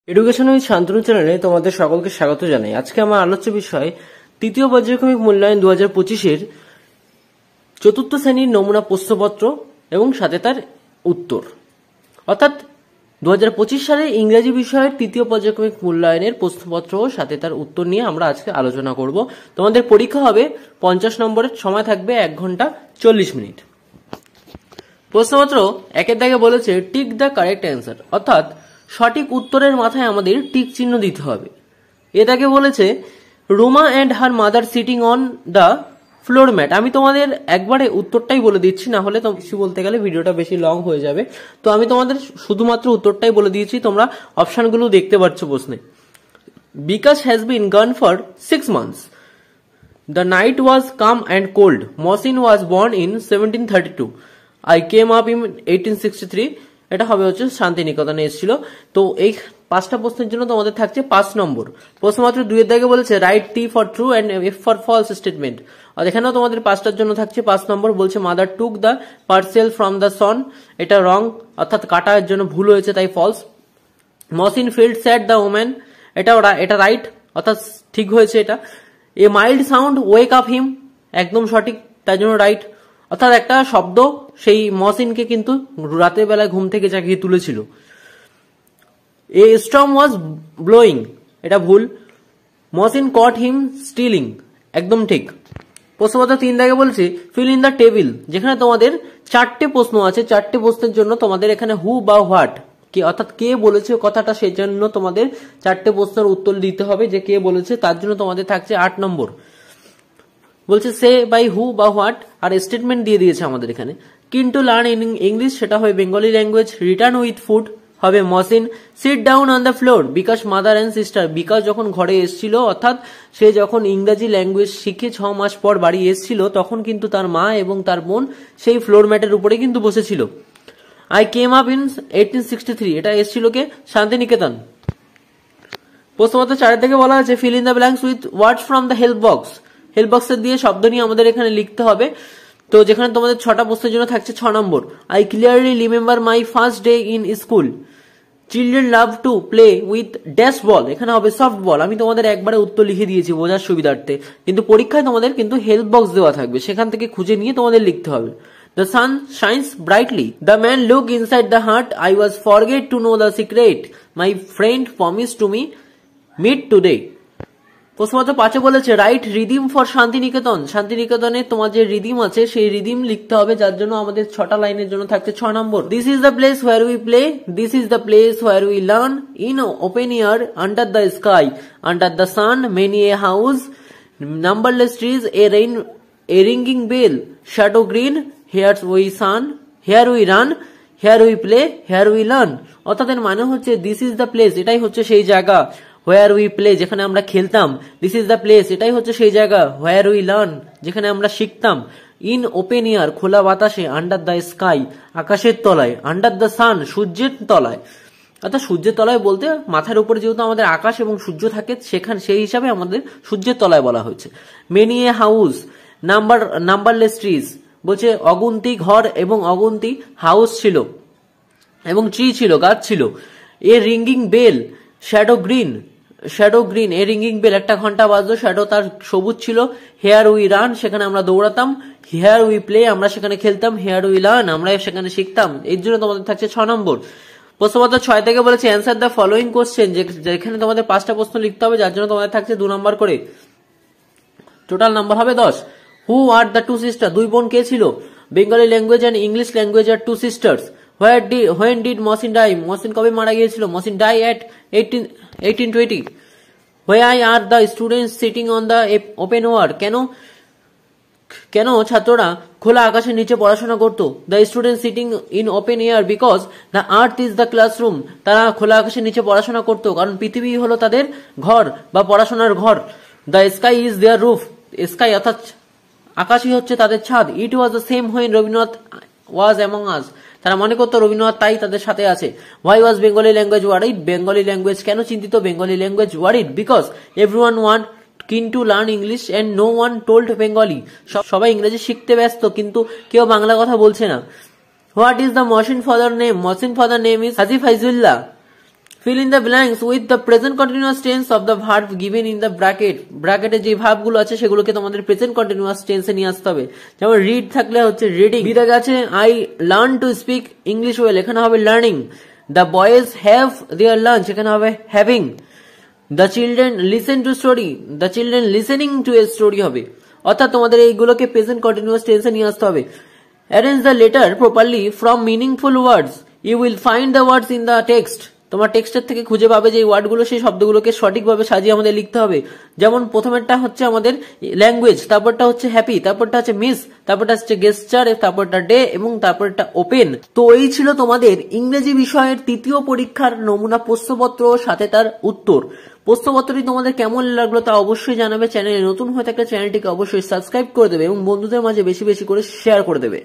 Education with Shantanu চ্যানেলে তোমাদের সকলকে স্বাগত জানাই। আজকে আমার আলোচ্য বিষয় তৃতীয় পর্যায়ক্রমিক মূল্যায়ন 2025-এর চতুর্থ শ্রেণীর নমুনা প্রশ্নপত্র এবং সাথে তার উত্তর, অর্থাৎ 2025 সালে ইংরেজি বিষয়ের তৃতীয় পর্যায়ক্রমিক মূল্যায়নের প্রশ্নপত্র ও সাথে তার উত্তর নিয়ে আমরা আজকে আলোচনা করব। তোমাদের পরীক্ষা হবে 50 নম্বরের, সময় থাকবে 1 ঘন্টা 40 মিনিট। প্রশ্নপত্র একের দাগে বলেছে টিক দ্য কারেক্ট অ্যান্সার, অর্থাৎ সঠিক উত্তরের মাথায় আমাদের টিক চিহ্ন দিতে হবে। এটাকে বলেছে Ruma and her mother sitting on the floor mat. আমি তোমাদের একবারে উত্তরটাই বলে দিচ্ছি, না হলে কিছু বলতে গেলে ভিডিওটা বেশি লং হয়ে যাবে। তো আমি তোমাদের শুধুমাত্র উত্তরটাই বলে দিয়েছি, তোমরা অপশনগুলো দেখতে পাচ্ছ প্রশ্নে। Bikash has been gone for 6 months. The night was calm and cold. Mohsin was born in 1732. I came up in 1863. এটা হবে হচ্ছে শান্তিনিকেতনে এসেছিল। তো এই 5টা প্রশ্নের জন্য তোমাদের থাকছে 5 নম্বর। প্রশ্নমাত্র 2 এর দাগে বলেছে right T for true and F for false statement. আর এখানেও তোমাদের 5টার জন্য থাকছে 5 নম্বর। বলছে mother took the parcel from the son, এটা রং, অর্থাৎ কাটার জন্য ভুল হয়েছে তাই ফলস। Mohsin field sad the woman, এটা রাইট, অর্থাৎ ঠিক হয়েছে এটা। A mild sound wake up him, একদম সঠিক, তাই জন্য রাইট, অর্থাৎ একটা শব্দ সেই মহসিনকে কিন্তু রাতের বেলায় ঘুম থেকে জাগিয়ে তুলেছিল। এ স্টর্ম ওয়াজ ব্লোয়িং, এটা ভুল। মহসিন কট হিম স্টিলিং, একদম ঠিক। প্রশ্নপত্র 3 দাগে বলছে ফিল ইন দ্য টেবিল, যেখানে তোমাদের 4টে প্রশ্ন আছে। 4টে প্রশ্নের জন্য তোমাদের এখানে হু বা হোয়াট, কে অর্থাৎ কে বলেছে কথাটা, সেই জন্য তোমাদের 4টে প্রশ্নের উত্তর দিতে হবে। যে কে বলেছে তার জন্য তোমাদের থাকছে 8 নম্বর। বলছে সে বাই হু বা হোয়াট, আর স্টেটমেন্ট দিয়ে দিয়েছে আমাদের এখানে। কিন্তু লার্ন ইন ইংলিশ, সেটা হবে Bengali language. Return with food হবে Mohsin. Sit down on the floor Bikash mother and sister, Bikash যখন ঘরে এসেছিল, অর্থাৎ সে যখন ইংরেজি ল্যাঙ্গুয়েজ শিখে 6 মাস পর বাড়ি এসেছিল, তখন কিন্তু তার মা এবং তার বোন সেই ফ্লোর ম্যাটের উপরে কিন্তু বসেছিল। আই কেম আপ ইন 1863, এটা এসেছিল কে, শান্তিনিকেতন। প্রশ্নপত্র 4 থেকে বলা আছে fill in the blanks with words from the help box. Help বক্সের দিয়ে শব্দ নিয়ে আমাদের এখানে লিখতে হবে। তো যেখানে তোমাদের 6টা প্রশ্নের জন্য থাকছে 6 নম্বর। I clearly remember my first day in school. Children love to play with dash ball, এখানে হবে সফট বল। আমি তোমাদের একবারে উত্তর লিখে দিয়েছি বোঝার সুবিধার্থে, কিন্তু পরীক্ষায় তোমাদের কিন্তু হেল্প বক্স দেওয়া থাকবে, সেখান থেকে খুঁজে নিয়ে তোমাদের লিখতে হবে। The sun shines brightly. The man looked inside the hut. I was forget to know the secret. My friend promised to me meet today. প্রশ্নপত্র 5 বলেছে রাইট রিদিম ফর শান্তিনিকেতন। শান্তিনিকেতনে তোমার যে রিদিম আছে সেই রিদিম লিখতে হবে, যার জন্য আমাদের 6টা লাইনের জন্য থাকছে 6 নম্বর। This is the place where we play, this is the place where we learn, in open air, under the sky, under the sun, many a house, numberless trees, a ringing bell, shadow green, here we sun, here we run, here we play, here we learn. অর্থাৎ এর মানে হচ্ছে this is the place, এটাই হচ্ছে সেই জায়গা। হোয়ার we play, যেখানে আমরা খেলতাম। দিস ইজ দ্য প্লেস, এটাই হচ্ছে সেই জায়গা। হোয়ার উই লার্ন, যেখানে আমরা শিখতাম। ইন ওপেন এয়ার, খোলা বাতাসে। আন্ডার দ্য স্কাই, আকাশের তলায়। আন্ডার দ্য সান, সূর্যের তলায়। অর্থাৎ সূর্যের তলায় বলতে মাথার উপরে যেহেতু আমাদের আকাশ এবং সূর্য থাকে, সেখানে সেই হিসাবে আমাদের সূর্যের তলায় বলা হয়েছে। Many a house, numberless trees, বলছে অগুন্তি ঘর এবং অগুন্তি হাউস ছিল এবং ট্রি ছিল, গাছ ছিল। এ রিঙ্গিং বেল, শ্যাডো গ্রিন, এ রিঙ্গিং বেল, একটা ঘন্টা বাজলো, শ্যাডো তার সবুজ ছিল। হেয়ার উই রান, সেখানে আমরা দৌড়াতাম। হেয়ার উই প্লে, আমরা সেখানে খেলতাম। হেয়ার উই লার্ন, আমরা সেখানে শিখতাম। এর জন্য তোমাদের থাকছে 6 নম্বর। প্রশ্নপত্র 6 থেকে বলেছে অ্যান্সার দ্য ফলোইং কোশ্চেন, যেখানে তোমাদের 5টা প্রশ্ন লিখতে হবে, যার জন্য তোমাদের থাকছে 2 নম্বর করে। টোটাল নাম্বার হবে 10। হু আর দ্য 2 সিস্টার, 2 বোন কে ছিল? Bengali language and English language আর 2 sisters. When did Mohsin die, Mohsin কবে মারা গিয়েছিল? Mohsin die at 1820। Why are the students sitting on the open air, কেন ছাত্ররা খোলা আকাশের নিচে পড়াশোনা করতো? The student sitting in open air because the earth is the classroom, তারা খোলা আকাশের নিচে পড়াশোনা করতো কারণ পৃথিবী হলো তাদের ঘর বা পড়াশোনার ঘর। The sky is their roof, sky অর্থাৎ আকাশই হচ্ছে তাদের ছাদ। It was the same when Rabindranath was among us, তারা মনে করতো রবীন্দ্রনাথ তাই তাদের সাথে আছে। Why was Bengali language worried, Bengali language কেন চিন্তিত? Bengali language worried because everyone want কিন্তু learn English and no one told Bengali, সবাই ইংরেজি শিখতে ব্যস্ত কিন্তু কেউ বাংলা কথা বলছে না। What is the Mohsin father name? Mohsin father name is Haji Faizullah. fill in the blanks with the present continuous tense of the verb given in the bracket. ব্র্যাকেটে যে ভার্বগুলো আছে সেগুলোকে তোমাদের প্রেজেন্ট কন্টিনিউয়াস টেন্সে নিয়ে আসতে হবে। যেমন রিড থাকলে হচ্ছে রিডিং, বি থাকে আছে I learn to speak English well, এখানে হবে learning. The boys have their lunch, এখানে হবে having. The children listen to story, the children listening to a story হবে। অর্থাৎ তোমাদের এইগুলোকে প্রেজেন্ট কন্টিনিউয়াস টেন্সে নিয়ে আসতে হবে। Arrange the letter properly from meaningful words, you will find the words in the text. তোমার টেক্সটের থেকে খুঁজে পাবে যে ওয়ার্ডগুলো, সেই শব্দগুলোকে সঠিকভাবে সাজিয়ে আমাদের লিখতে হবে। যেমন প্রথমেরটা হচ্ছে আমাদের ল্যাঙ্গুয়েজ, তারপরটা হচ্ছে হ্যাপি, তারপরটা হচ্ছে মিস, তারপরটা হচ্ছে গেস্টার, তারপরটা ডে এবং তারপরটা ওপেন। তো এই ছিল তোমাদের ইংরেজি বিষয়ের তৃতীয় পরীক্ষার নমুনা প্রশ্নপত্র সাথে তার উত্তর। প্রশ্নপত্রটি তোমাদের কেমন লাগলো তা অবশ্যই জানাবে। চ্যানেলে নতুন হয়ে থাকলে চ্যানেলটিকে অবশ্যই সাবস্ক্রাইব করে দেবে এবং বন্ধুদের মাঝে বেশি বেশি করে শেয়ার করে দেবে।